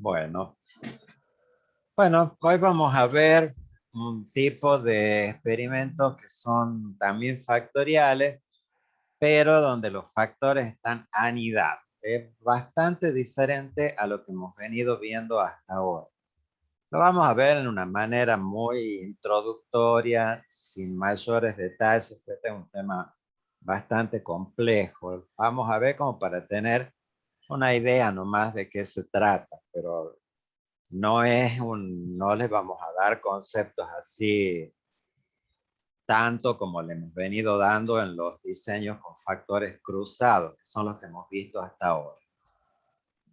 Bueno, hoy vamos a ver un tipo de experimentos que son también factoriales, pero donde los factores están anidados. Es bastante diferente a lo que hemos venido viendo hasta ahora. Lo vamos a ver en una manera muy introductoria, sin mayores detalles, porque este es un tema bastante complejo. Vamos a ver como para tener una idea nomás de qué se trata, pero no les vamos a dar conceptos así tanto como le hemos venido dando en los diseños con factores cruzados, que son los que hemos visto hasta ahora.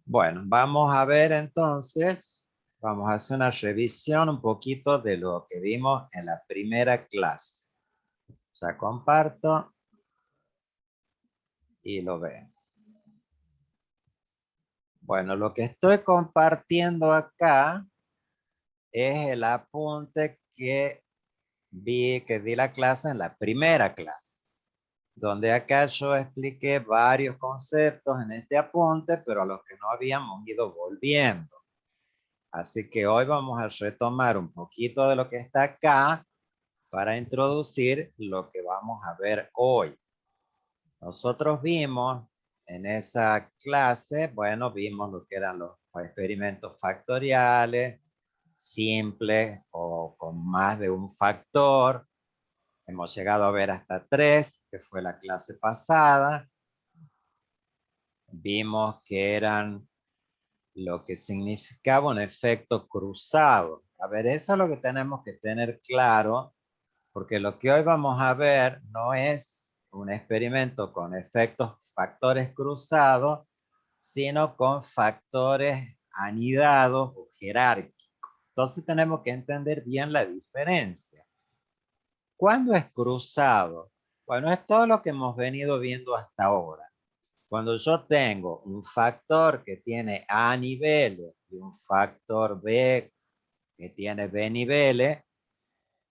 Bueno, vamos a ver entonces, vamos a hacer una revisión un poquito de lo que vimos en la primera clase. Ya comparto y lo ven. Bueno, lo que estoy compartiendo acá es el apunte que di la clase en la primera clase, donde acá yo expliqué varios conceptos en este apunte, pero a los que no habíamos ido volviendo. Así que hoy vamos a retomar un poquito de lo que está acá para introducir lo que vamos a ver hoy. Nosotros vimos en esa clase, bueno, vimos lo que eran los experimentos factoriales, simples o con más de un factor. Hemos llegado a ver hasta 3, que fue la clase pasada. Vimos que eran lo que significaba un efecto cruzado. A ver, eso es lo que tenemos que tener claro, porque lo que hoy vamos a ver no es un experimento con efectos factores cruzados, sino con factores anidados o jerárquicos. Entonces tenemos que entender bien la diferencia. ¿Cuándo es cruzado? Bueno, es todo lo que hemos venido viendo hasta ahora. Cuando yo tengo un factor que tiene A niveles y un factor B que tiene B niveles,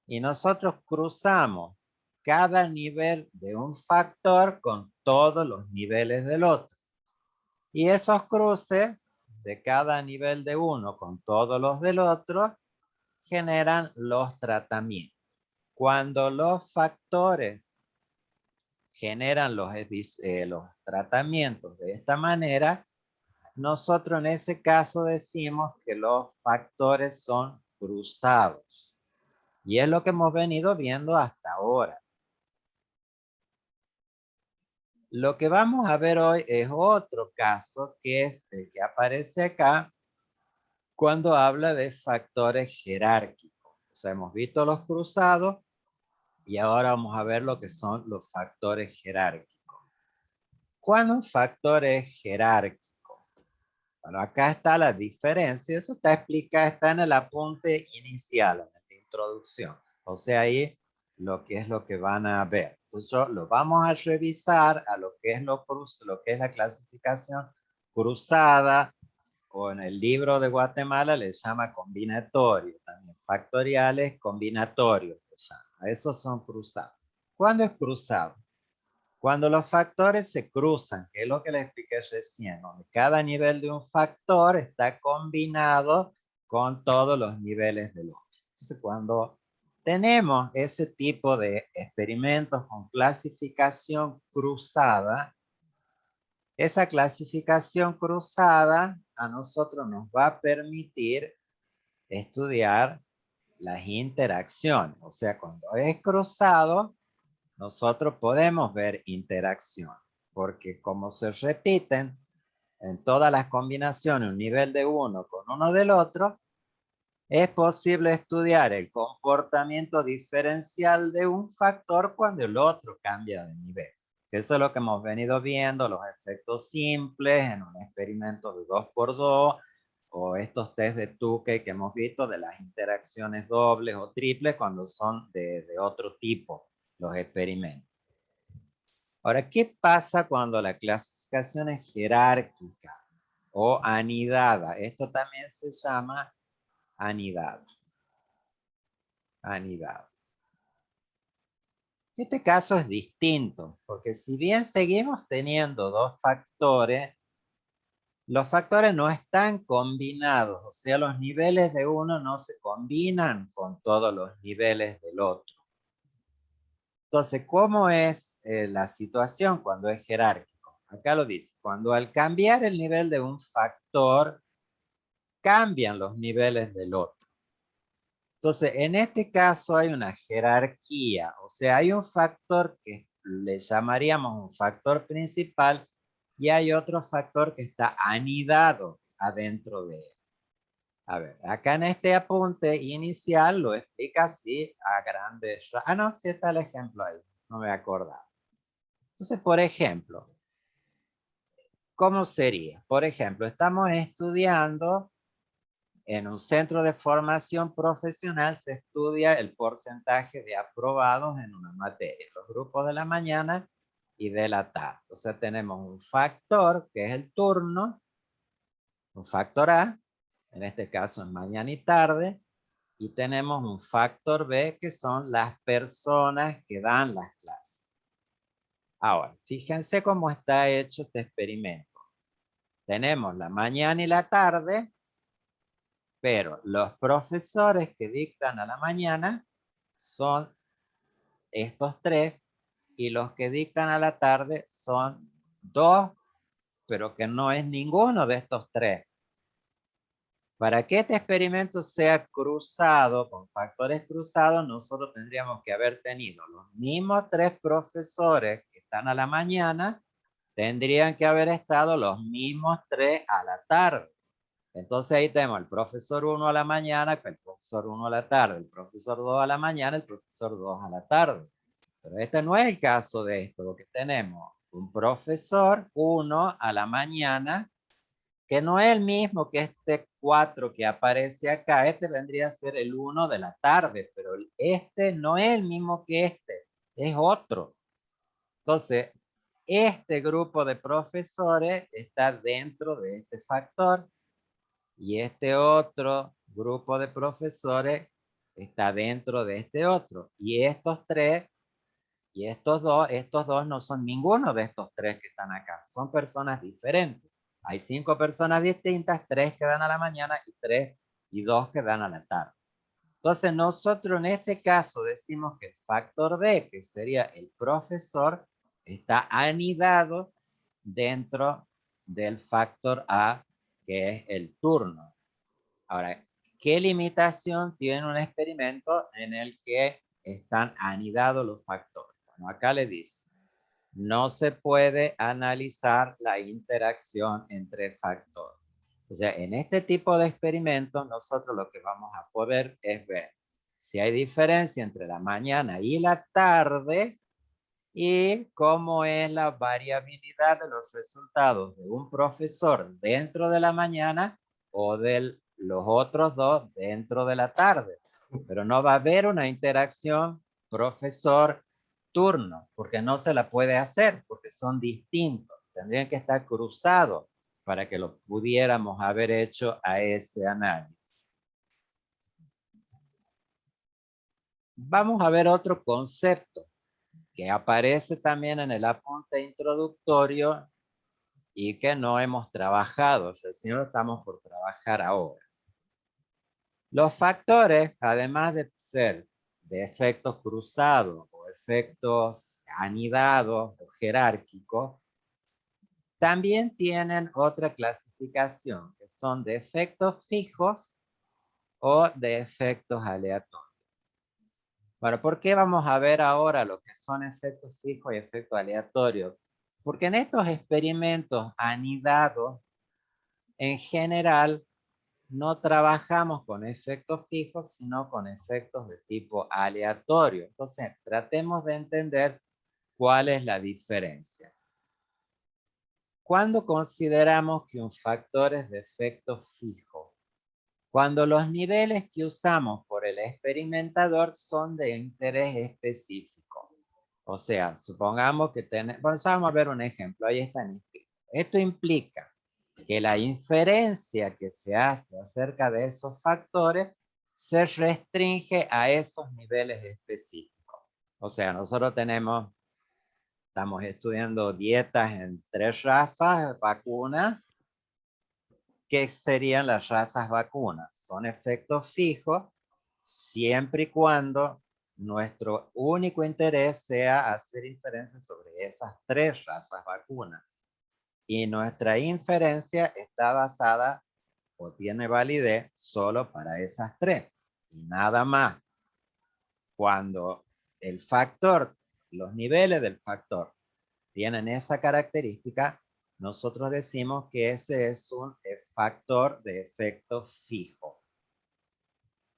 y nosotros cruzamos cada nivel de un factor con todos los niveles del otro. Y esos cruces de cada nivel de uno con todos los del otro generan los tratamientos. Cuando los factores generan los tratamientos de esta manera, nosotros en ese caso decimos que los factores son cruzados. Y es lo que hemos venido viendo hasta ahora. Lo que vamos a ver hoy es otro caso, que es el que aparece acá cuando habla de factores jerárquicos. O sea, hemos visto los cruzados y ahora vamos a ver lo que son los factores jerárquicos. Cuando un factor es jerárquico, bueno, acá está la diferencia, eso está explicado, está en el apunte inicial, en la introducción. O sea, ahí lo que es lo que van a ver. Entonces, lo vamos a revisar a lo que es lo que es la clasificación cruzada, o en el libro de Guatemala le llama combinatorio, también factoriales combinatorios, a esos son cruzados. ¿Cuándo es cruzado? Cuando los factores se cruzan, que es lo que les expliqué recién, donde cada nivel de un factor está combinado con todos los niveles del otro. Entonces, cuando tenemos ese tipo de experimentos con clasificación cruzada, esa clasificación cruzada a nosotros nos va a permitir estudiar las interacciones. O sea, cuando es cruzado, nosotros podemos ver interacción, porque como se repiten en todas las combinaciones un nivel de uno con uno del otro, es posible estudiar el comportamiento diferencial de un factor cuando el otro cambia de nivel. Eso es lo que hemos venido viendo, los efectos simples en un experimento de 2x2, o estos test de Tukey que hemos visto de las interacciones dobles o triples cuando son de otro tipo los experimentos. Ahora, ¿qué pasa cuando la clasificación es jerárquica o anidada? Esto también se llama anidado. Anidado. Este caso es distinto, porque si bien seguimos teniendo dos factores, los factores no están combinados, o sea, los niveles de uno no se combinan con todos los niveles del otro. Entonces, ¿cómo es la situación cuando es jerárquico? Acá lo dice, cuando al cambiar el nivel de un factor, cambian los niveles del otro. Entonces, en este caso hay una jerarquía, o sea, hay un factor que le llamaríamos un factor principal y hay otro factor que está anidado adentro de él. A ver, acá en este apunte inicial lo explica así a grandes rasgos. Ah, no, sí está el ejemplo ahí, no me acordaba. Entonces, por ejemplo, ¿cómo sería? Por ejemplo, estamos estudiando en un centro de formación profesional, se estudia el porcentaje de aprobados en una materia, los grupos de la mañana y de la tarde. O sea, tenemos un factor que es el turno, un factor A, en este caso es mañana y tarde, y tenemos un factor B que son las personas que dan las clases. Ahora, fíjense cómo está hecho este experimento. Tenemos la mañana y la tarde, pero los profesores que dictan a la mañana son estos tres y los que dictan a la tarde son dos, pero que no es ninguno de estos tres. Para que este experimento sea cruzado, con factores cruzados, nosotros tendríamos que haber tenido los mismos tres profesores que están a la mañana, tendrían que haber estado los mismos tres a la tarde. Entonces ahí tenemos el profesor 1 a la mañana, el profesor 1 a la tarde, el profesor 2 a la mañana, el profesor 2 a la tarde. Pero este no es el caso de esto, porque tenemos un profesor 1 a la mañana, que no es el mismo que este 4 que aparece acá. Este vendría a ser el 1 de la tarde, pero este no es el mismo que este, es otro. Entonces, este grupo de profesores está dentro de este factor y este otro grupo de profesores está dentro de este otro. Y estos tres y estos dos no son ninguno de estos tres que están acá. Son personas diferentes. Hay 5 personas distintas, 3 que dan a la mañana y 3 y 2 que dan a la tarde. Entonces nosotros en este caso decimos que el factor B, que sería el profesor, está anidado dentro del factor A, que es el turno. Ahora, ¿qué limitación tiene un experimento en el que están anidados los factores? Bueno, acá le dice, no se puede analizar la interacción entre factores. O sea, en este tipo de experimentos nosotros lo que vamos a poder es ver si hay diferencia entre la mañana y la tarde y cómo es la variabilidad de los resultados de un profesor dentro de la mañana o de los otros dos dentro de la tarde. Pero no va a haber una interacción profesor-turno, porque no se la puede hacer, porque son distintos. Tendrían que estar cruzados para que lo pudiéramos haber hecho a ese análisis. Vamos a ver otro concepto que aparece también en el apunte introductorio y que no hemos trabajado, recién lo estamos por trabajar ahora. Los factores, además de ser de efectos cruzados o efectos anidados o jerárquicos, también tienen otra clasificación, que son de efectos fijos o de efectos aleatorios. Bueno, ¿por qué vamos a ver ahora lo que son efectos fijos y efectos aleatorios? Porque en estos experimentos anidados, en general, no trabajamos con efectos fijos, sino con efectos de tipo aleatorio. Entonces, tratemos de entender cuál es la diferencia. ¿Cuándo consideramos que un factor es de efecto fijo? Cuando los niveles que usamos por el experimentador son de interés específico. O sea, supongamos que tenemos, bueno, vamos a ver un ejemplo, ahí está en escrito. Esto implica que la inferencia que se hace acerca de esos factores se restringe a esos niveles específicos. O sea, nosotros estamos estudiando dietas en 3 razas, vacunas, ¿qué serían las razas vacunas? Son efectos fijos siempre y cuando nuestro único interés sea hacer inferencia sobre esas 3 razas vacunas. Y nuestra inferencia está basada o tiene validez solo para esas 3 y nada más. Cuando el factor, los niveles del factor tienen esa característica, nosotros decimos que ese es un factor de efecto fijo.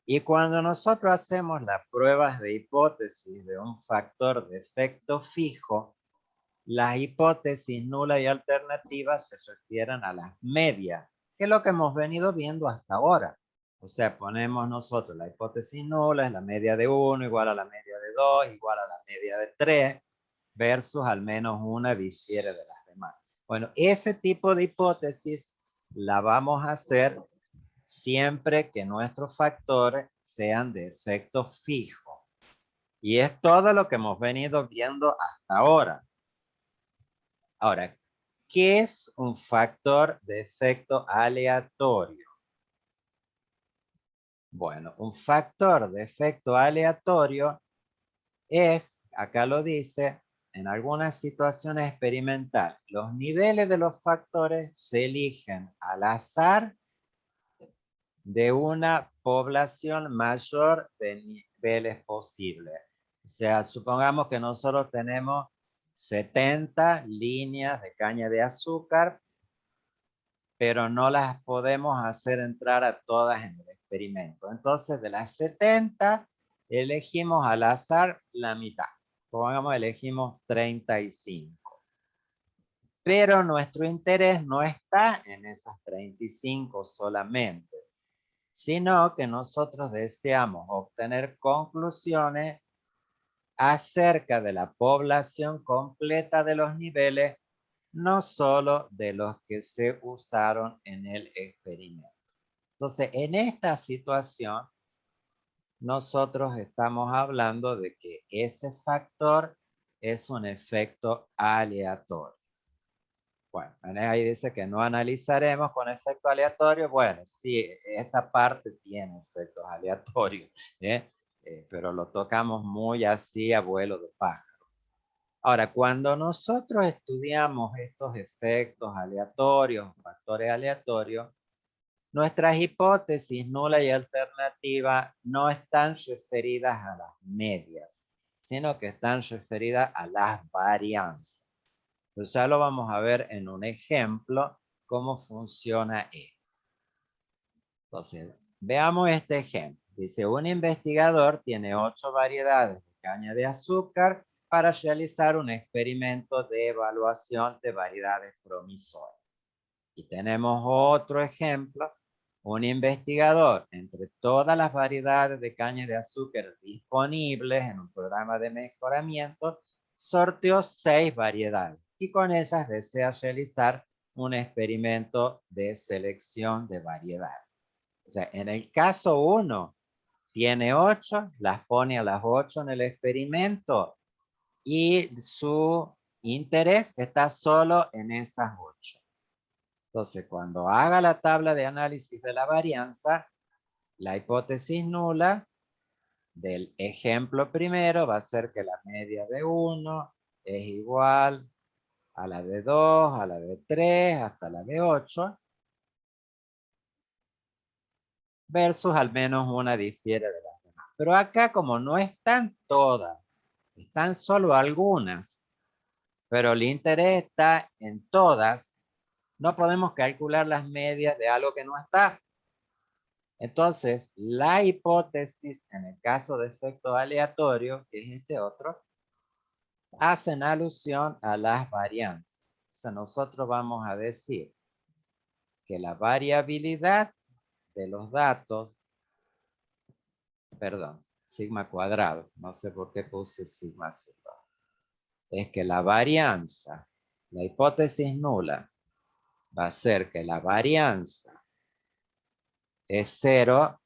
Y cuando nosotros hacemos las pruebas de hipótesis de un factor de efecto fijo, las hipótesis nulas y alternativas se refieren a las medias, que es lo que hemos venido viendo hasta ahora. O sea, ponemos nosotros la hipótesis nula, es la media de 1 igual a la media de 2, igual a la media de 3, versus al menos una difiere de las demás. Bueno, ese tipo de hipótesis la vamos a hacer siempre que nuestros factores sean de efecto fijo. Y es todo lo que hemos venido viendo hasta ahora. Ahora, ¿qué es un factor de efecto aleatorio? Bueno, un factor de efecto aleatorio es, acá lo dice, en algunas situaciones experimentales, los niveles de los factores se eligen al azar de una población mayor de niveles posibles. O sea, supongamos que nosotros tenemos 70 líneas de caña de azúcar, pero no las podemos hacer entrar a todas en el experimento. Entonces, de las 70, elegimos al azar la mitad. Supongamos elegimos 35. Pero nuestro interés no está en esas 35 solamente, sino que nosotros deseamos obtener conclusiones acerca de la población completa de los niveles, no solo de los que se usaron en el experimento. Entonces, en esta situación, nosotros estamos hablando de que ese factor es un efecto aleatorio. Bueno, ahí dice que no analizaremos con efecto aleatorio. Bueno, sí, esta parte tiene efectos aleatorios, pero lo tocamos muy así a vuelo de pájaro. Ahora, cuando nosotros estudiamos estos efectos aleatorios, factores aleatorios, nuestras hipótesis nula y alternativa no están referidas a las medias, sino que están referidas a las varianzas. Entonces ya lo vamos a ver en un ejemplo cómo funciona esto. Entonces, veamos este ejemplo. Dice, un investigador tiene 8 variedades de caña de azúcar para realizar un experimento de evaluación de variedades promisorias. Y tenemos otro ejemplo. Un investigador, entre todas las variedades de caña de azúcar disponibles en un programa de mejoramiento, sorteó 6 variedades y con ellas desea realizar un experimento de selección de variedades. O sea, en el caso 1, tiene 8, las pone a las 8 en el experimento y su interés está solo en esas 8. Entonces, cuando haga la tabla de análisis de la varianza, la hipótesis nula del ejemplo primero va a ser que la media de 1 es igual a la de 2, a la de 3, hasta la de 8, versus al menos una difiere de las demás. Pero acá, como no están todas, están solo algunas, pero el interés está en todas, no podemos calcular las medias de algo que no está. Entonces, la hipótesis, en el caso de efecto aleatorio, que es este otro, hacen alusión a las varianzas. O sea, nosotros vamos a decir que la variabilidad de los datos, perdón, sigma cuadrado, no sé por qué puse sigma sub 2, es que la varianza, la hipótesis nula, va a ser que la varianza es 0,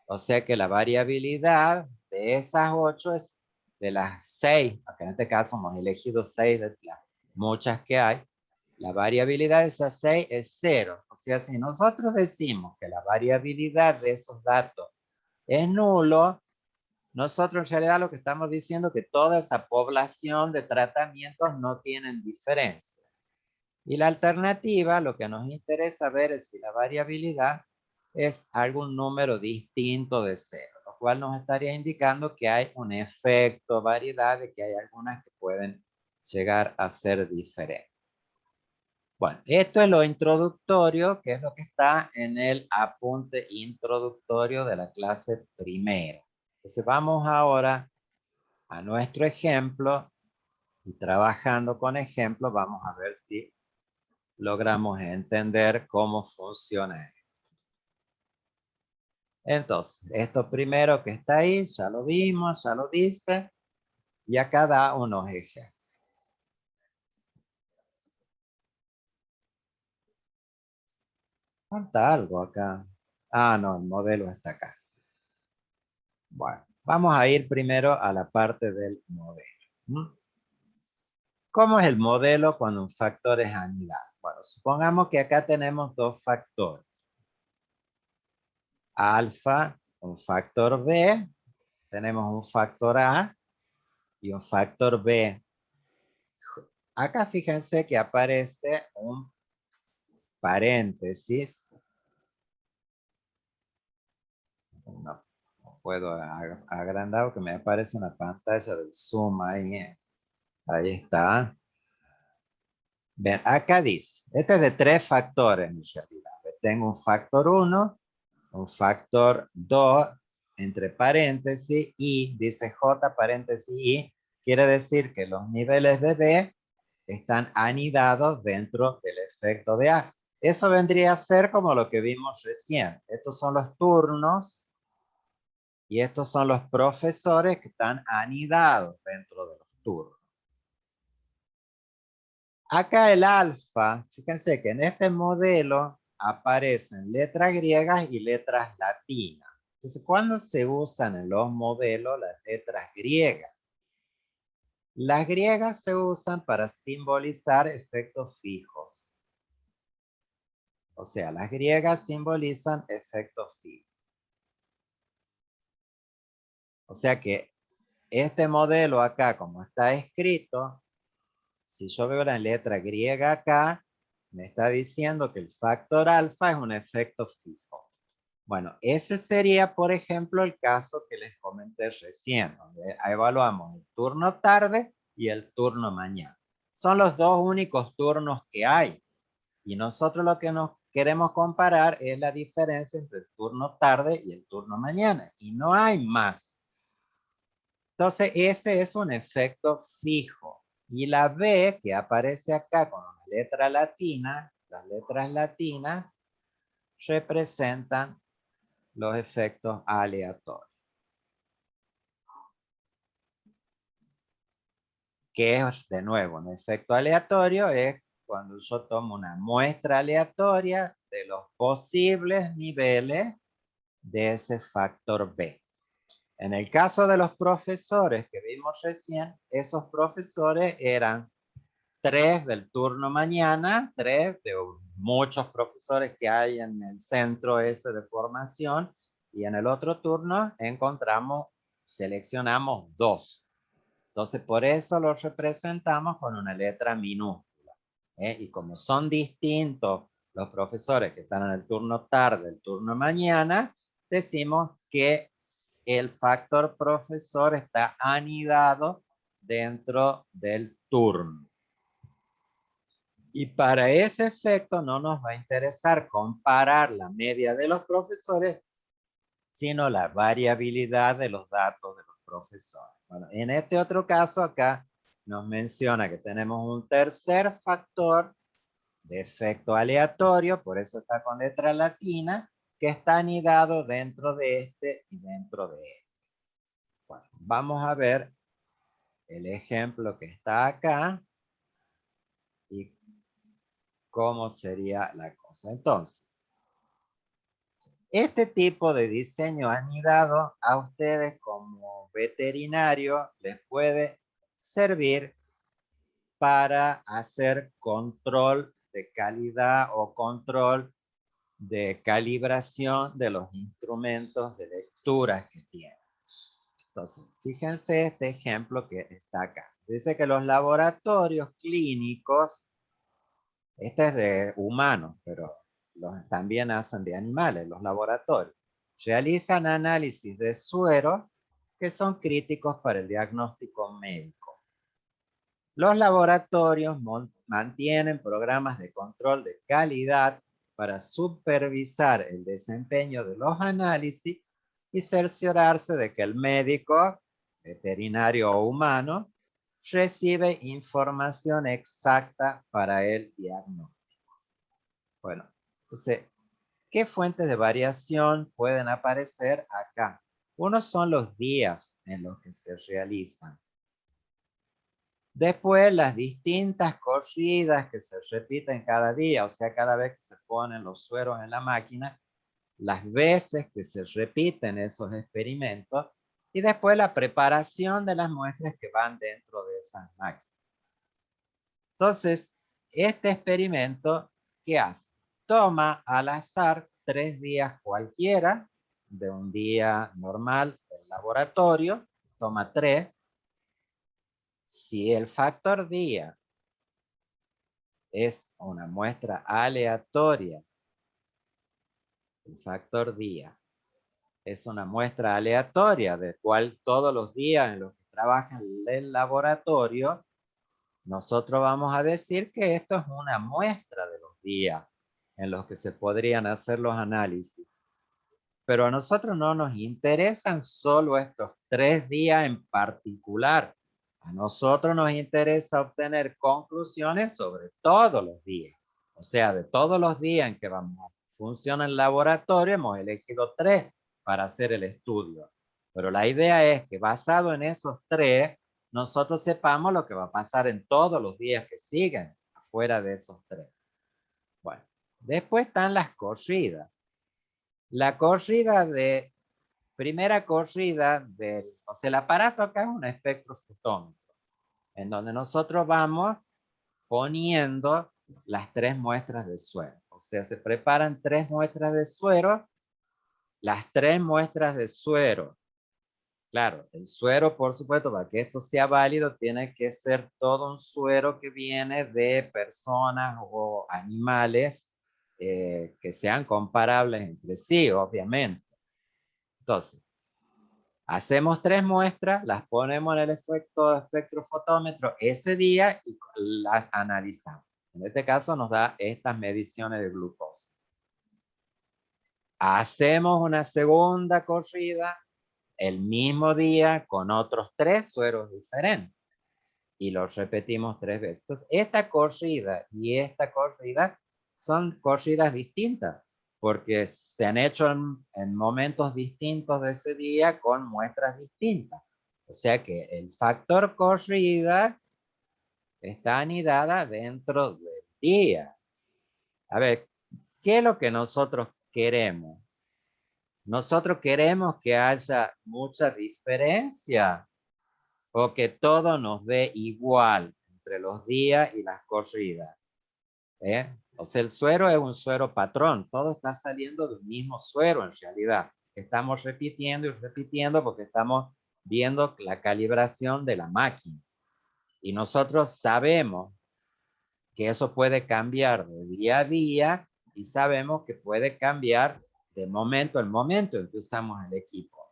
o sea que la variabilidad de esas 8 es de las 6, acá en este caso hemos elegido 6 de las muchas que hay, La variabilidad de esas 6 es 0. O sea, si nosotros decimos que la variabilidad de esos datos es nulo, nosotros en realidad lo que estamos diciendo es que toda esa población de tratamientos no tienen diferencia. Y la alternativa, lo que nos interesa ver es si la variabilidad es algún número distinto de 0, lo cual nos estaría indicando que hay un efecto variedad, de que hay algunas que pueden llegar a ser diferentes. Bueno, esto es lo introductorio, que es lo que está en el apunte introductorio de la clase primera. Entonces vamos ahora a nuestro ejemplo y trabajando con ejemplos vamos a ver si logramos entender cómo funciona esto. Entonces, esto primero que está ahí, ya lo vimos, ya lo dice, y acá da unos ejemplos. Falta algo acá. Ah, no, el modelo está acá. Bueno, vamos a ir primero a la parte del modelo. ¿Cómo es el modelo cuando un factor es anidado? Bueno, supongamos que acá tenemos dos factores. Alfa, un factor B, tenemos un factor A y un factor B. Acá fíjense que aparece un paréntesis. No, no puedo agrandar porque me aparece una pantalla del Zoom ahí. Ahí está. Ven, acá dice, este es de 3 factores en realidad. Tengo un factor 1, un factor 2, entre paréntesis, y, dice J paréntesis I, quiere decir que los niveles de B están anidados dentro del efecto de A. Eso vendría a ser como lo que vimos recién. Estos son los turnos y estos son los profesores que están anidados dentro de los turnos. Acá el alfa, fíjense que en este modelo aparecen letras griegas y letras latinas. Entonces, ¿cuándo se usan en los modelos las letras griegas? Las griegas se usan para simbolizar efectos fijos. O sea, las griegas simbolizan efectos fijos. O sea que este modelo acá, como está escrito, si yo veo la letra griega acá, me está diciendo que el factor alfa es un efecto fijo. Bueno, ese sería, por ejemplo, el caso que les comenté recién, donde evaluamos el turno tarde y el turno mañana. Son los dos únicos turnos que hay. Y nosotros lo que nos queremos comparar es la diferencia entre el turno tarde y el turno mañana. Y no hay más. Entonces, ese es un efecto fijo. Y la B, que aparece acá con una letra latina, las letras latinas representan los efectos aleatorios. Que es, de nuevo, un efecto aleatorio es cuando yo tomo una muestra aleatoria de los posibles niveles de ese factor B. En el caso de los profesores que vimos recién, esos profesores eran 3 del turno mañana, 3 de muchos profesores que hay en el centro ese de formación, y en el otro turno seleccionamos 2. Entonces, por eso los representamos con una letra minúscula. Y como son distintos los profesores que están en el turno tarde, el turno mañana, decimos que el factor profesor está anidado dentro del turno. Y para ese efecto no nos va a interesar comparar la media de los profesores, sino la variabilidad de los datos de los profesores. Bueno, en este otro caso acá nos menciona que tenemos un tercer factor de efecto aleatorio, por eso está con letra latina, que está anidado dentro de este y dentro de este. Bueno, vamos a ver el ejemplo que está acá y cómo sería la cosa. Entonces, este tipo de diseño anidado a ustedes como veterinario les puede servir para hacer control de calidad o control de calibración de los instrumentos de lectura que tiene. Entonces, fíjense este ejemplo que está acá. Dice que los laboratorios clínicos, este es de humanos, pero también hacen de animales, los laboratorios, realizan análisis de suero que son críticos para el diagnóstico médico. Los laboratorios mantienen programas de control de calidad para supervisar el desempeño de los análisis y cerciorarse de que el médico, veterinario o humano, recibe información exacta para el diagnóstico. Bueno, entonces, ¿qué fuentes de variación pueden aparecer acá? Uno son los días en los que se realizan. Después, las distintas corridas que se repiten cada día, o sea, cada vez que se ponen los sueros en la máquina, las veces que se repiten esos experimentos, y después la preparación de las muestras que van dentro de esas máquinas. Entonces, este experimento, ¿qué hace? Toma al azar 3 días cualquiera de un día normal del laboratorio, toma 3. Si el factor día es una muestra aleatoria, el factor día es una muestra aleatoria de cual todos los días en los que trabaja el laboratorio, nosotros vamos a decir que esto es una muestra de los días en los que se podrían hacer los análisis. Pero a nosotros no nos interesan solo estos 3 días en particular. A nosotros nos interesa obtener conclusiones sobre todos los días. O sea, de todos los días en que funciona el laboratorio, hemos elegido 3 para hacer el estudio. Pero la idea es que basado en esos 3, nosotros sepamos lo que va a pasar en todos los días que siguen afuera de esos 3. Bueno, después están las corridas. La corrida primera corrida o sea, el aparato acá es un espectrofotómetro, en donde nosotros vamos poniendo las 3 muestras de suero. O sea, se preparan 3 muestras de suero, las 3 muestras de suero. Claro, el suero, por supuesto, para que esto sea válido, tiene que ser todo un suero que viene de personas o animales que sean comparables entre sí, obviamente. Entonces, hacemos 3 muestras, las ponemos en el espectrofotómetro ese día y las analizamos. En este caso nos da estas mediciones de glucosa. Hacemos una segunda corrida el mismo día con otros 3 sueros diferentes y los repetimos 3 veces. Entonces, esta corrida y esta corrida son corridas distintas porque se han hecho en momentos distintos de ese día con muestras distintas. O sea que el factor corrida está anidada dentro del día. A ver, ¿qué es lo que nosotros queremos? Nosotros queremos que haya mucha diferencia o que todo nos dé igual entre los días y las corridas. O sea, el suero es un suero patrón, todo está saliendo del mismo suero en realidad. Estamos repitiendo y repitiendo porque estamos viendo la calibración de la máquina. Y nosotros sabemos que eso puede cambiar de día a día y sabemos que puede cambiar de momento en momento en que usamos el equipo.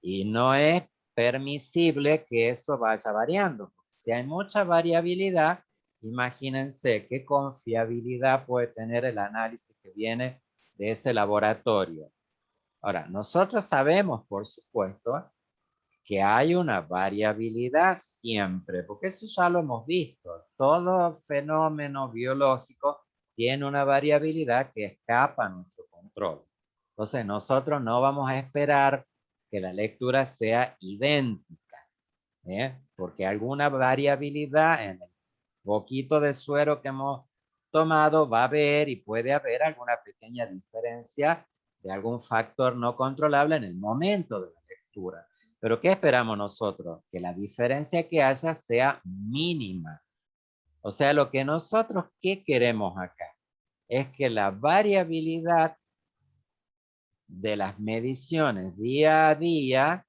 Y no es permisible que eso vaya variando. Si hay mucha variabilidad, imagínense qué confiabilidad puede tener el análisis que viene de ese laboratorio. Ahora, nosotros sabemos, por supuesto, que hay una variabilidad siempre, porque eso ya lo hemos visto. Todo fenómeno biológico tiene una variabilidad que escapa a nuestro control. Entonces, nosotros no vamos a esperar que la lectura sea idéntica, porque alguna variabilidad en el poquito de suero que hemos tomado va a haber y puede haber alguna pequeña diferencia de algún factor no controlable en el momento de la lectura. Pero ¿qué esperamos nosotros? Que la diferencia que haya sea mínima. O sea, lo que nosotros, ¿qué queremos acá? Es que la variabilidad de las mediciones día a día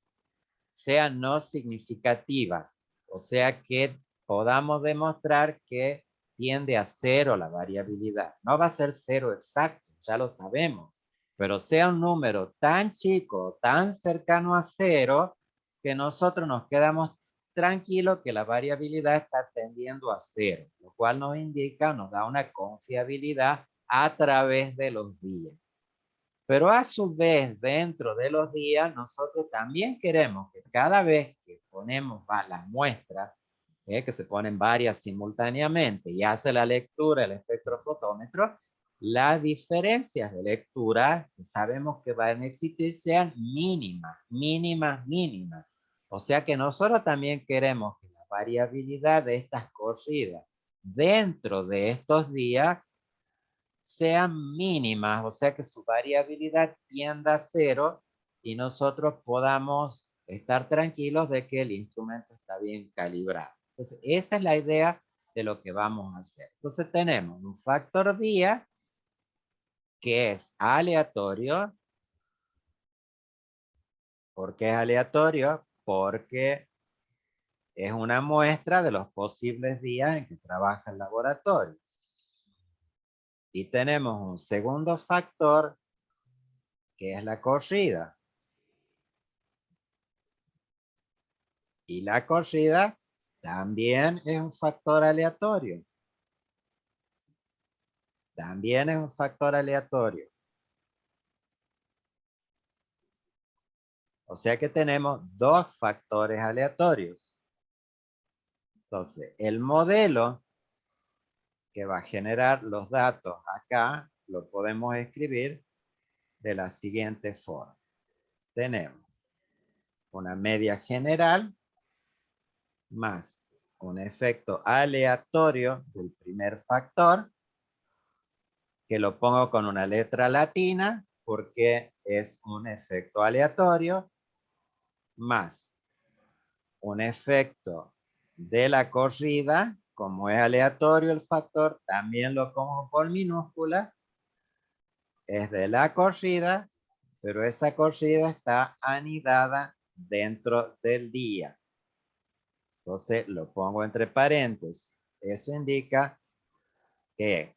sea no significativa. O sea, que podamos demostrar que tiende a cero la variabilidad. No va a ser cero exacto, ya lo sabemos, pero sea un número tan chico, tan cercano a cero, que nosotros nos quedamos tranquilos que la variabilidad está tendiendo a cero, lo cual nos indica, nos da una confiabilidad a través de los días. Pero a su vez, dentro de los días, nosotros también queremos que cada vez que ponemos las muestras, que se ponen varias simultáneamente y hace la lectura el espectrofotómetro, las diferencias de lectura que sabemos que van a existir sean mínimas, mínimas, mínimas. O sea que nosotros también queremos que la variabilidad de estas corridas dentro de estos días sean mínimas, o sea que su variabilidad tienda a cero y nosotros podamos estar tranquilos de que el instrumento está bien calibrado. Entonces, esa es la idea de lo que vamos a hacer. Entonces, tenemos un factor día que es aleatorio. ¿Por qué es aleatorio? Porque es una muestra de los posibles días en que trabaja el laboratorio. Y tenemos un segundo factor que es la corrida. Y la corrida también es un factor aleatorio. También es un factor aleatorio. O sea que tenemos dos factores aleatorios. Entonces, el modelo que va a generar los datos acá, lo podemos escribir de la siguiente forma. Tenemos una media general más un efecto aleatorio del primer factor, que lo pongo con una letra latina porque es un efecto aleatorio, más un efecto de la corrida, como es aleatorio el factor, también lo pongo por minúscula, es de la corrida, pero esa corrida está anidada dentro del día. Entonces lo pongo entre paréntesis. Eso indica que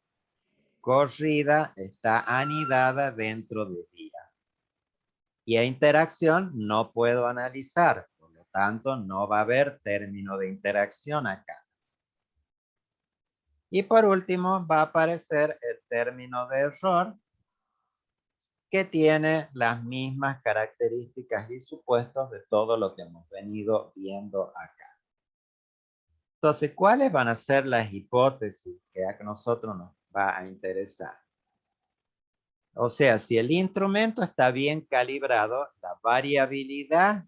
corrida está anidada dentro del día. Y a interacción no puedo analizar, por lo tanto no va a haber término de interacción acá. Y por último va a aparecer el término de error, que tiene las mismas características y supuestos de todo lo que hemos venido viendo acá. Entonces, ¿cuáles van a ser las hipótesis que a nosotros nos va a interesar? O sea, si el instrumento está bien calibrado, la variabilidad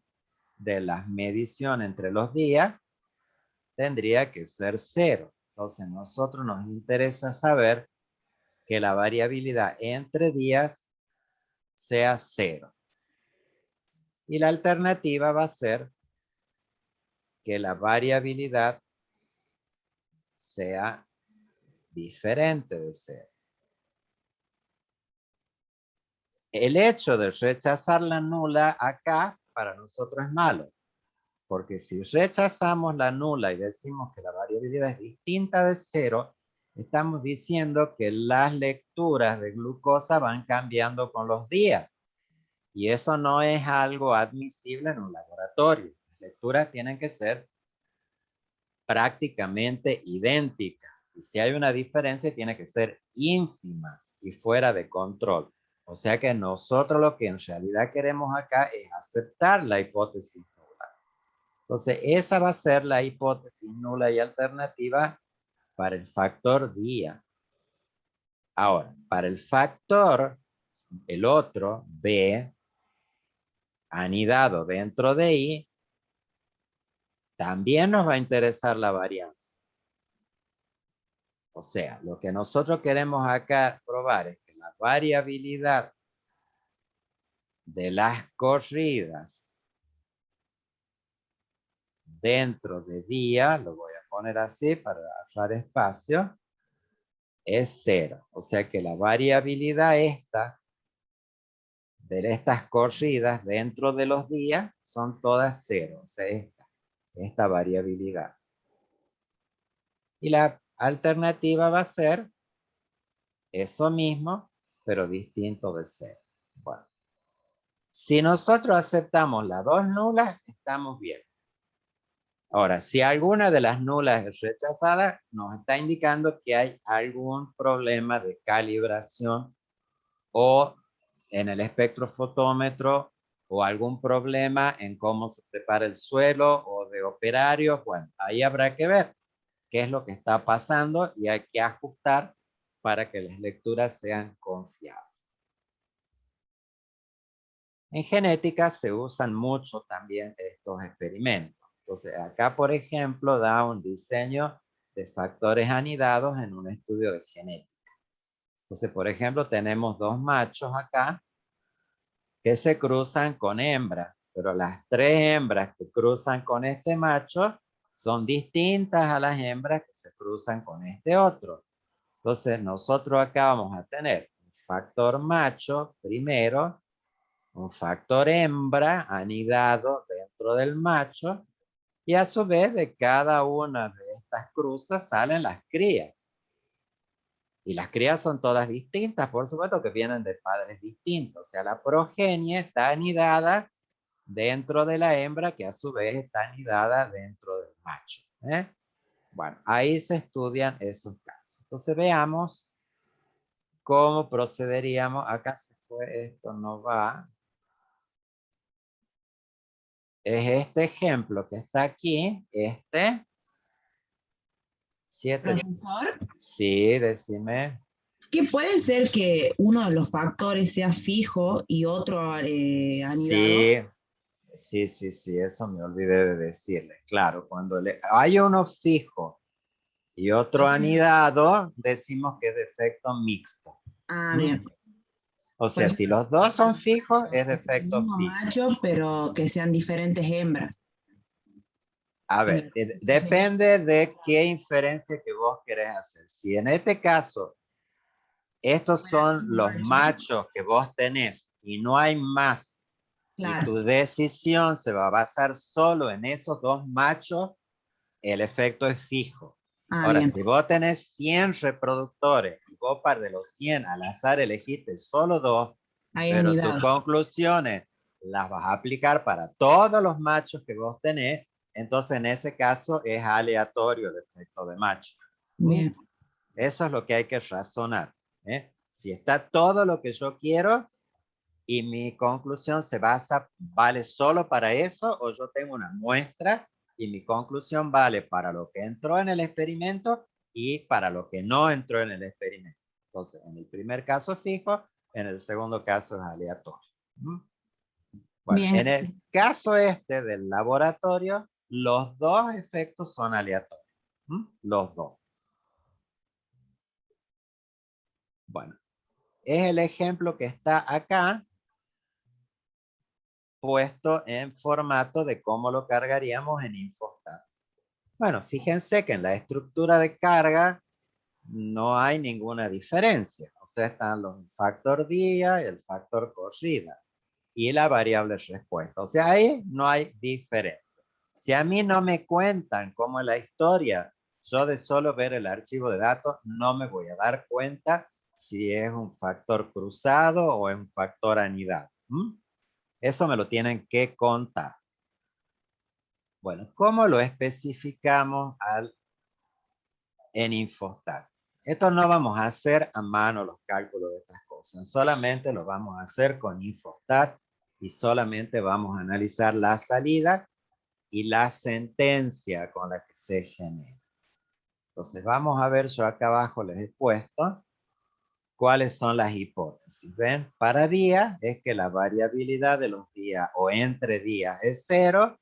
de las mediciones entre los días tendría que ser cero. Entonces, a nosotros nos interesa saber que la variabilidad entre días sea cero. Y la alternativa va a ser que la variabilidad sea diferente de cero. El hecho de rechazar la nula acá para nosotros es malo, porque si rechazamos la nula y decimos que la variabilidad es distinta de cero, estamos diciendo que las lecturas de glucosa van cambiando con los días. Y eso no es algo admisible en un laboratorio. Las lecturas tienen que ser prácticamente idénticas. Y si hay una diferencia, tiene que ser ínfima y fuera de control. O sea que nosotros lo que en realidad queremos acá es aceptar la hipótesis nula. Entonces, esa va a ser la hipótesis nula y alternativa para el factor día. Ahora, para el factor, el otro, B, anidado dentro de I, también nos va a interesar la varianza. O sea, lo que nosotros queremos acá probar es que la variabilidad de las corridas dentro de día, lo voy a poner así para ahorrar espacio, es 0. O sea que la variabilidad esta, de estas corridas dentro de los días, son todas 0. O sea, esta variabilidad. Y la alternativa va a ser eso mismo, pero distinto de 0. Bueno, si nosotros aceptamos las dos nulas, estamos bien. Ahora, si alguna de las nulas es rechazada, nos está indicando que hay algún problema de calibración o en el espectrofotómetro o algún problema en cómo se prepara el suelo o de operarios. Bueno, ahí habrá que ver qué es lo que está pasando y hay que ajustar para que las lecturas sean confiables. En genética se usan mucho también estos experimentos. Entonces, acá, por ejemplo, da un diseño de factores anidados en un estudio de genética. Entonces, por ejemplo, tenemos dos machos acá que se cruzan con hembras, pero las 3 hembras que cruzan con este macho son distintas a las hembras que se cruzan con este otro. Entonces, nosotros acá vamos a tener un factor macho primero, un factor hembra anidado dentro del macho, y a su vez de cada una de estas cruzas salen las crías. Y las crías son todas distintas, por supuesto que vienen de padres distintos. O sea, la progenie está anidada dentro de la hembra, que a su vez está anidada dentro del macho. Bueno, ahí se estudian esos casos. Entonces veamos cómo procederíamos. Acá se fue, esto no va. Es este ejemplo que está aquí, este. 7. Profesor, Sí, decime. ¿qué puede ser que uno de los factores sea fijo y otro anidado? Sí, sí, eso me olvidé de decirle. Claro, cuando hay uno fijo y otro anidado, decimos que es de efecto mixto. Ah, ¿Mm? bien. O Por sea, si ejemplo, los dos son fijos, es de es el efecto mismo fijo. macho, pero que sean diferentes hembras. A En ver, el- depende de qué inferencia que vos querés hacer. Si en este caso, estos fuera son un los macho, machos que vos tenés y no hay más, y claro. tu decisión se va a basar solo en esos dos machos, el efecto es fijo. Ah, Ahora, bien. si vos tenés 100 reproductores y vos para de los 100 al azar elegiste solo dos, Hay pero tus anidado. conclusiones las vas a aplicar para todos los machos que vos tenés, entonces en ese caso es aleatorio el efecto de macho. ¿Mm? Bien. Eso es lo que hay que razonar. Si está todo lo que yo quiero y mi conclusión se basa, ¿vale solo para eso o yo tengo una muestra y mi conclusión vale para lo que entró en el experimento y para lo que no entró en el experimento? Entonces, en el primer caso es fijo, en el segundo caso es aleatorio. Bueno, Bien. en el caso este del laboratorio, los dos efectos son aleatorios. Los dos. Bueno, es el ejemplo que está acá, puesto en formato de cómo lo cargaríamos en Infostat. Bueno, fíjense que en la estructura de carga no hay ninguna diferencia. O sea, están los factor día y el factor corrida y la variable respuesta. O sea, ahí no hay diferencia. Si a mí no me cuentan cómo es la historia, yo de solo ver el archivo de datos no me voy a dar cuenta si es un factor cruzado o es un factor anidado. Eso me lo tienen que contar. Bueno, ¿cómo lo especificamos en Infostat? Esto no vamos a hacer a mano los cálculos de estas cosas, solamente lo vamos a hacer con Infostat y solamente vamos a analizar la salida y la sentencia con la que se genera. Entonces vamos a ver, yo acá abajo les he puesto cuáles son las hipótesis. ¿Ven? Para día es que la variabilidad de los días o entre días es 0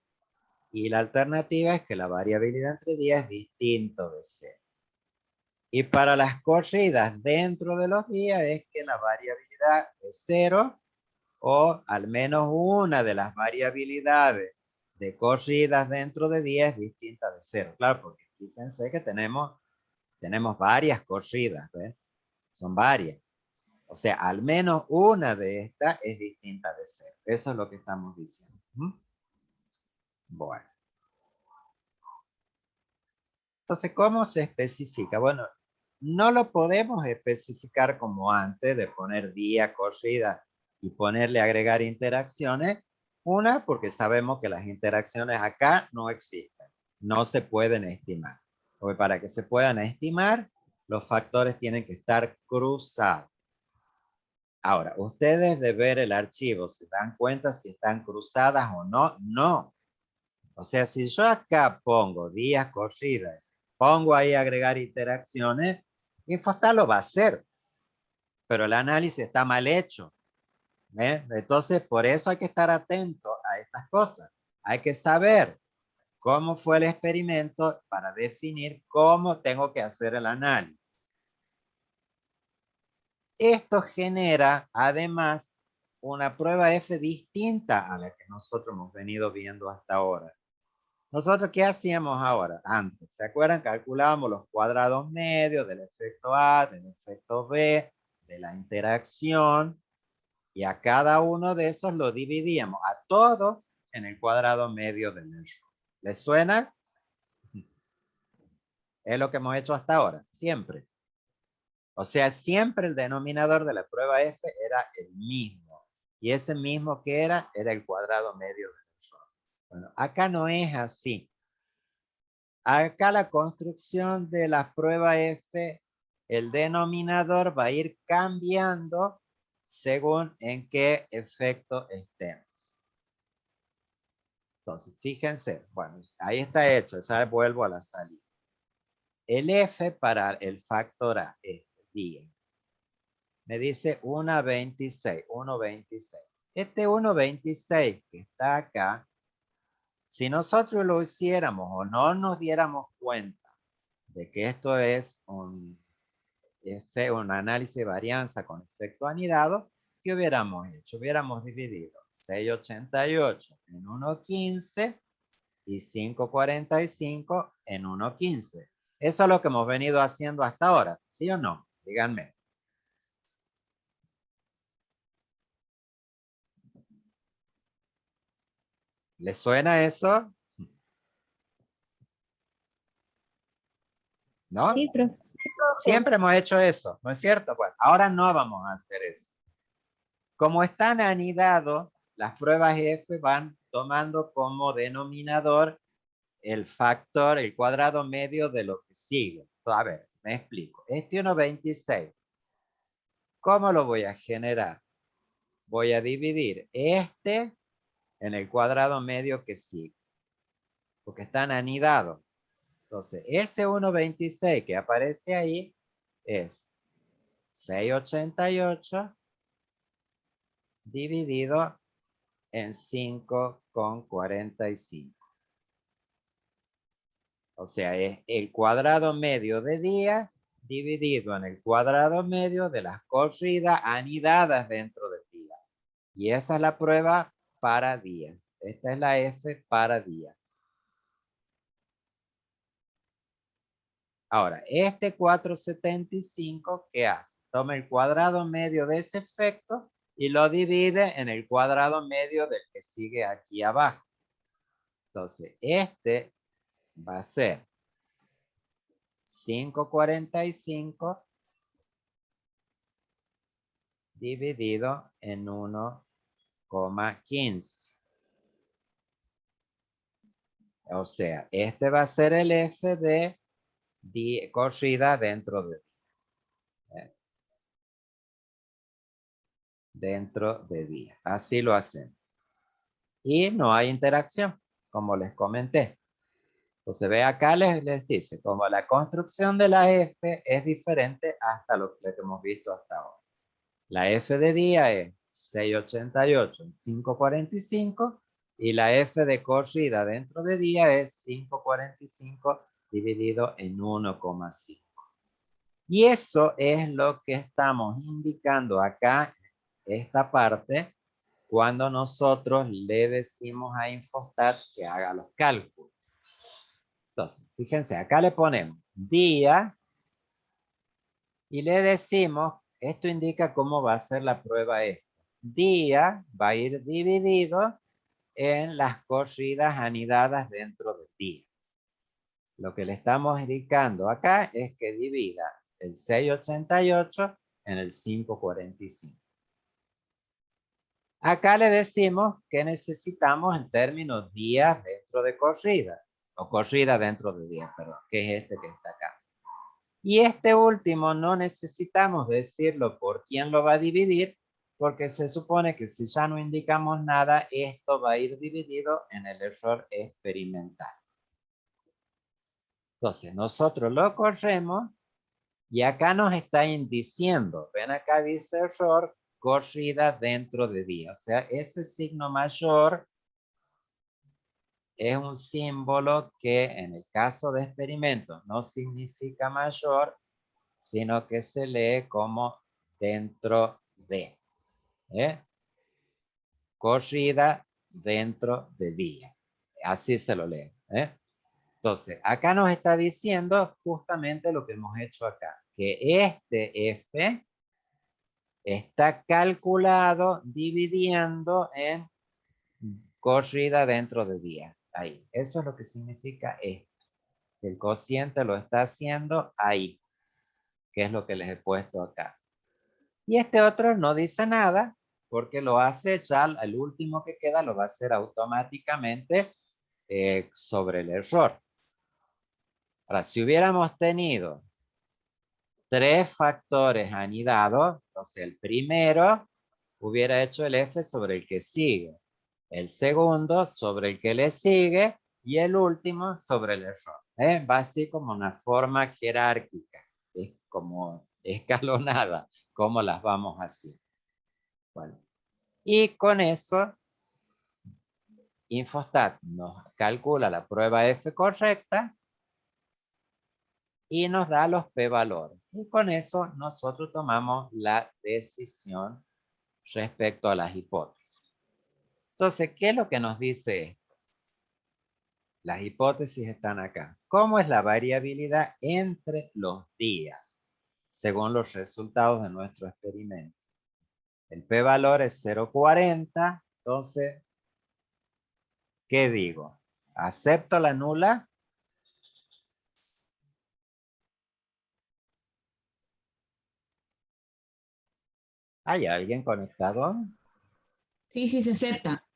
y la alternativa es que la variabilidad entre días es distinto de 0. Y para las corridas dentro de los días es que la variabilidad es 0 o al menos una de las variabilidades de corridas dentro de días es distinta de 0. Claro, porque Fíjense que tenemos varias corridas, ¿ven? Son varias. O sea, al menos una de estas es distinta de cero. Eso es lo que estamos diciendo. Bueno. Entonces, ¿cómo se especifica? Bueno, no lo podemos especificar como antes de poner día, corrida y ponerle agregar interacciones. Una, porque sabemos que las interacciones acá no existen. No se pueden estimar. Porque para que se puedan estimar, los factores tienen que estar cruzados. Ahora, ustedes de ver el archivo, ¿se dan cuenta si están cruzadas o no? No. O sea, si yo acá pongo días corridas, pongo ahí agregar interacciones, Infostat lo va a hacer, pero el análisis está mal hecho. Entonces, por eso hay que estar atento a estas cosas. Hay que saber cómo fue el experimento para definir cómo tengo que hacer el análisis. Esto genera, además, una prueba F distinta a la que nosotros hemos venido viendo hasta ahora. Nosotros, ¿qué hacíamos ahora? Antes, ¿se acuerdan? Calculábamos los cuadrados medios del efecto A, del efecto B, de la interacción, y a cada uno de esos lo dividíamos, a todos, en el cuadrado medio del error. ¿Les suena? Es lo que hemos hecho hasta ahora, siempre. O sea, siempre el denominador de la prueba F era el mismo. Y ese mismo que era el cuadrado medio del error. Bueno, acá no es así. Acá la construcción de la prueba F, el denominador va a ir cambiando según en qué efecto estemos. Entonces, fíjense, bueno, ahí está hecho, ya vuelvo a la salida. El F para el factor A es 10. Me dice 1,26, 1,26. Este 1,26 que está acá, si nosotros lo hiciéramos o no nos diéramos cuenta de que esto es un análisis de varianza con efecto anidado, ¿qué hubiéramos hecho? Hubiéramos dividido 6,88 en 1,15 y 5,45 en 1,15. Eso es lo que hemos venido haciendo hasta ahora, ¿sí o no? Díganme. ¿Les suena eso? ¿No? Sí, profe. Siempre hemos hecho eso, ¿no es cierto? Bueno, ahora no vamos a hacer eso. Como están anidados, las pruebas F van tomando como denominador el factor, el cuadrado medio de lo que sigue. A ver, me explico. Este 1,26. ¿Cómo lo voy a generar? Voy a dividir este en el cuadrado medio que sigue. Porque están anidados. Entonces, ese 1,26 que aparece ahí es 6,88 dividido en 5,45. O sea, es el cuadrado medio de día dividido en el cuadrado medio de las corridas anidadas dentro del día. Y esa es la prueba para día. Esta es la F para día. Ahora, este 475, ¿qué hace? Toma el cuadrado medio de ese efecto y lo divide en el cuadrado medio del que sigue aquí abajo. Entonces, este va a ser 5,45 dividido en 1,15. O sea, este va a ser el F de corrida dentro de día. Así lo hacen. Y no hay interacción, como les comenté. Entonces, ve acá les dice, como la construcción de la F es diferente hasta lo que hemos visto hasta ahora. La F de día es 6,88 en 5,45 y la F de corrida dentro de día es 5,45 dividido en 1,5. Y eso es lo que estamos indicando acá, esta parte, cuando nosotros le decimos a Infostat que haga los cálculos. Entonces, fíjense, acá le ponemos día y le decimos, esto indica cómo va a ser la prueba F. Día va a ir dividido en las corridas anidadas dentro del día. Lo que le estamos indicando acá es que divida el 688 en el 545. Acá le decimos que necesitamos en términos días dentro de corrida, o corrida dentro de días, perdón, que es este que está acá. Y este último no necesitamos decirlo por quién lo va a dividir, porque se supone que si ya no indicamos nada, esto va a ir dividido en el error experimental. Entonces, nosotros lo corremos y acá nos está indiciendo, ven acá dice error, corrida dentro de día. O sea, ese signo mayor es un símbolo que en el caso de experimentos no significa mayor, sino que se lee como dentro de. Corrida dentro de día. Así se lo lee. Entonces, acá nos está diciendo justamente lo que hemos hecho acá, que este F está calculado dividiendo en corrida dentro de día. Ahí. Eso es lo que significa esto. El cociente lo está haciendo ahí, que es lo que les he puesto acá. Y este otro no dice nada, porque lo hace ya, el último que queda lo va a hacer automáticamente sobre el error. Ahora, si hubiéramos tenido 3 factores anidados, entonces el primero hubiera hecho el F sobre el que sigue, el segundo sobre el que le sigue y el último sobre el error. Va así como una forma jerárquica, es como escalonada, como las vamos haciendo. Bueno, y con eso, Infostat nos calcula la prueba F correcta y nos da los p-valores. Y con eso nosotros tomamos la decisión respecto a las hipótesis. Entonces, ¿qué es lo que nos dice esto? Las hipótesis están acá. ¿Cómo es la variabilidad entre los días según los resultados de nuestro experimento? El p-valor es 0,40. Entonces, ¿qué digo? ¿Acepto la nula? ¿Hay alguien conectado? Sí, sí, se acepta.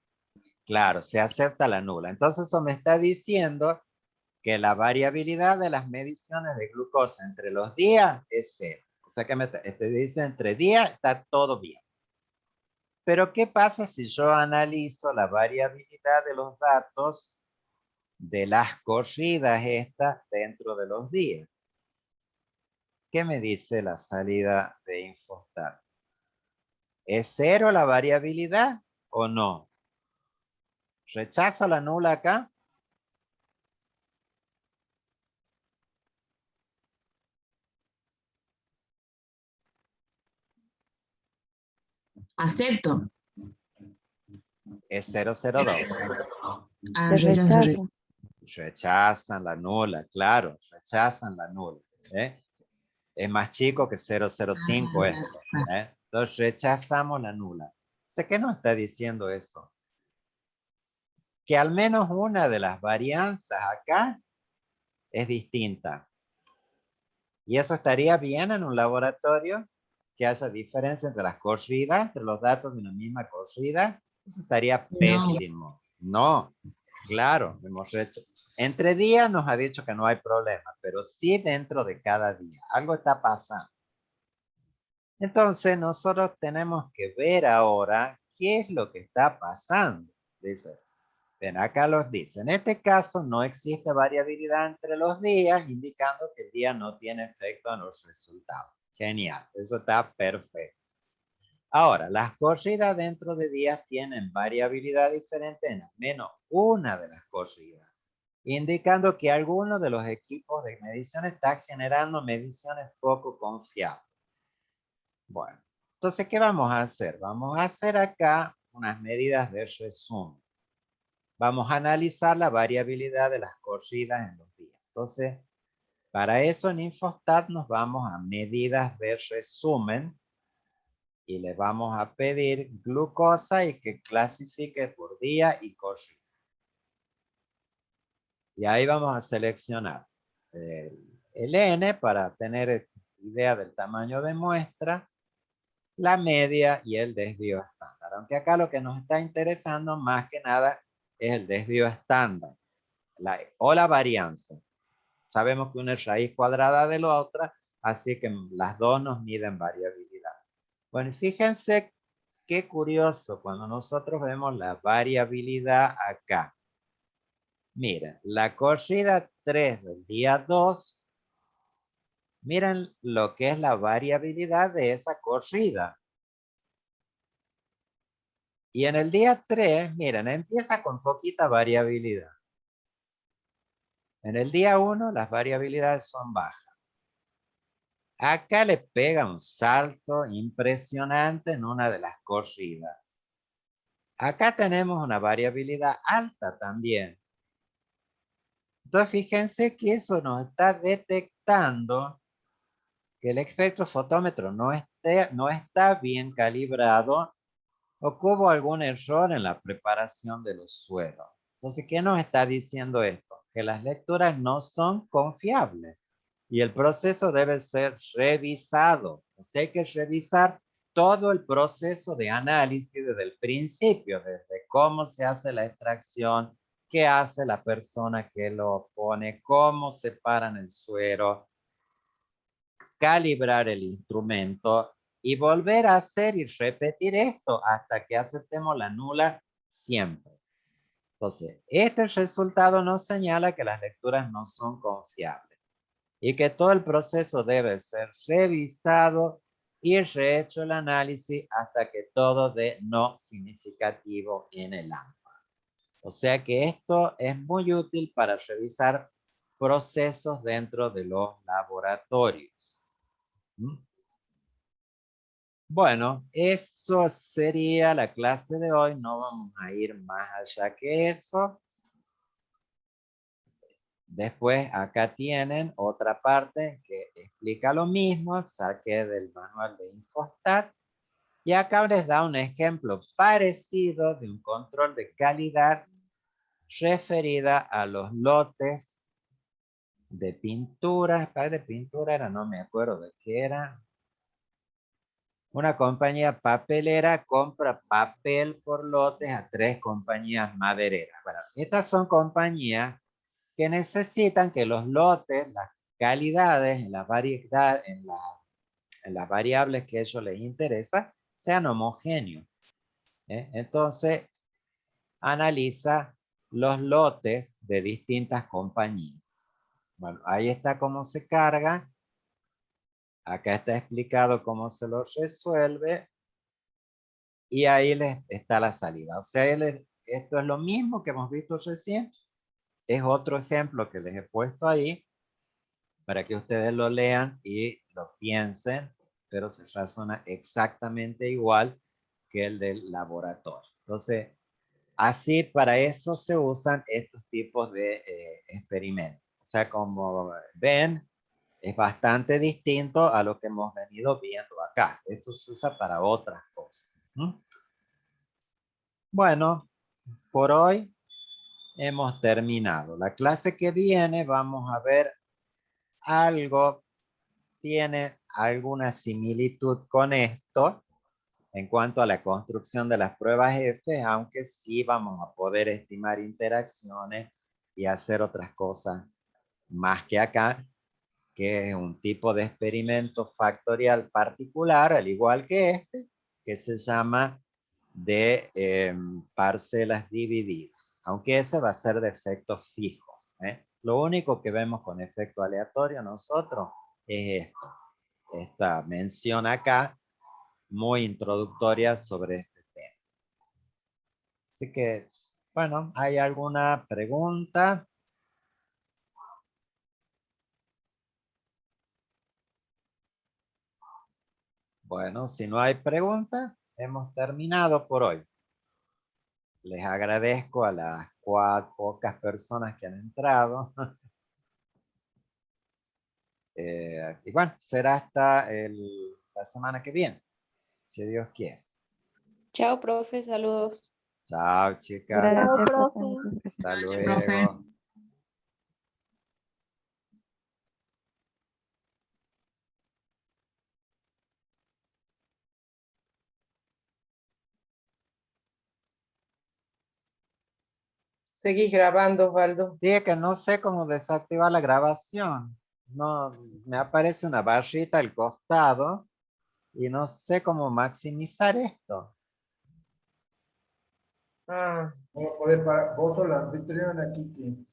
Claro, se acepta la nula. Entonces eso me está diciendo que la variabilidad de las mediciones de glucosa entre los días es 0. O sea que te dice entre días está todo bien. Pero ¿qué pasa si yo analizo la variabilidad de los datos de las corridas estas dentro de los días? ¿Qué me dice la salida de Infostat? ¿Es 0 la variabilidad o no? ¿Rechazo la nula acá? Acepto. Es 002. Ah, Se rechazo. rechaza. Rechazan la nula, claro, rechazan la nula. Es más chico que 005 esto. Entonces rechazamos la nula. ¿Qué nos está diciendo eso? Que al menos una de las varianzas acá es distinta. Y eso estaría bien en un laboratorio, que haya diferencia entre las corridas, entre los datos de una misma corrida. Eso estaría pésimo. No, claro, hemos hecho. Entre días nos ha dicho que no hay problema, pero sí dentro de cada día. Algo está pasando. Entonces nosotros tenemos que ver ahora qué es lo que está pasando. Dice, ven acá los dice. En este caso no existe variabilidad entre los días, indicando que el día no tiene efecto en los resultados. Genial, eso está perfecto. Ahora, las corridas dentro de días tienen variabilidad diferente en al menos una de las corridas, indicando que alguno de los equipos de medición está generando mediciones poco confiables. Bueno, entonces, ¿qué vamos a hacer? Vamos a hacer acá unas medidas de resumen. Vamos a analizar la variabilidad de las corridas en los días. Entonces, para eso en Infostat nos vamos a medidas de resumen y le vamos a pedir glucosa y que clasifique por día y corrida. Y ahí vamos a seleccionar el N para tener idea del tamaño de muestra, la media y el desvío estándar. Aunque acá lo que nos está interesando más que nada es el desvío estándar o la varianza. Sabemos que una es raíz cuadrada de la otra, así que las dos nos miden variabilidad. Bueno, fíjense qué curioso cuando nosotros vemos la variabilidad acá. Miren, la corrida 3 del día 2, miren lo que es la variabilidad de esa corrida. Y en el día 3, miren, empieza con poquita variabilidad. En el día 1 las variabilidades son bajas. Acá le pega un salto impresionante en una de las corridas. Acá tenemos una variabilidad alta también. Entonces fíjense que eso nos está detectando que el espectrofotómetro no está bien calibrado o que hubo algún error en la preparación de los suelos. Entonces, ¿qué nos está diciendo esto? Que las lecturas no son confiables y el proceso debe ser revisado. O sea, hay que revisar todo el proceso de análisis desde el principio, desde cómo se hace la extracción, qué hace la persona que lo pone, cómo separan el suero, calibrar el instrumento y volver a hacer y repetir esto hasta que aceptemos la nula siempre. Entonces, este resultado nos señala que las lecturas no son confiables y que todo el proceso debe ser revisado y rehecho el análisis hasta que todo dé no significativo en el AMPA. O sea que esto es muy útil para revisar procesos dentro de los laboratorios. Bueno, eso sería la clase de hoy. No vamos a ir más allá que eso. Después acá tienen otra parte que explica lo mismo. Saqué del manual de Infostat. Y acá les da un ejemplo parecido de un control de calidad referida a los lotes de pinturas. De pintura era, no me acuerdo de qué era. Una compañía papelera compra papel por lotes a 3 compañías madereras. Bueno, estas son compañías que necesitan que los lotes, las calidades, en las variables que a ellos les interesa, sean homogéneos. Entonces, analiza los lotes de distintas compañías. Bueno, ahí está cómo se carga. Acá está explicado cómo se lo resuelve. Y ahí les está la salida. O sea, esto es lo mismo que hemos visto recién. Es otro ejemplo que les he puesto ahí para que ustedes lo lean y lo piensen, pero se razona exactamente igual que el del laboratorio. Entonces, así para eso se usan estos tipos de experimentos. O sea, como ven, es bastante distinto a lo que hemos venido viendo acá. Esto se usa para otras cosas. Bueno, por hoy hemos terminado. La clase que viene vamos a ver algo, tiene alguna similitud con esto en cuanto a la construcción de las pruebas F, aunque sí vamos a poder estimar interacciones y hacer otras cosas más que acá, que es un tipo de experimento factorial particular, al igual que este, que se llama de parcelas divididas, aunque ese va a ser de efectos fijos. Lo único que vemos con efecto aleatorio nosotros es esto, esta mención acá, muy introductoria sobre este tema. Así que, bueno, ¿hay alguna pregunta? Bueno, si no hay pregunta, hemos terminado por hoy. Les agradezco a las pocas personas que han entrado. Y bueno, será hasta la semana que viene, si Dios quiere. Chao, profe, saludos. Chao, chicas. Gracias, Chao, profe. profe. Muchas gracias. Hasta Profe. luego. Seguís grabando, Osvaldo. Dije que no sé cómo desactivar la grabación. No, me aparece una barrita al costado y no sé cómo maximizar esto. Ah, Vos sos la anfitriona, Kiki.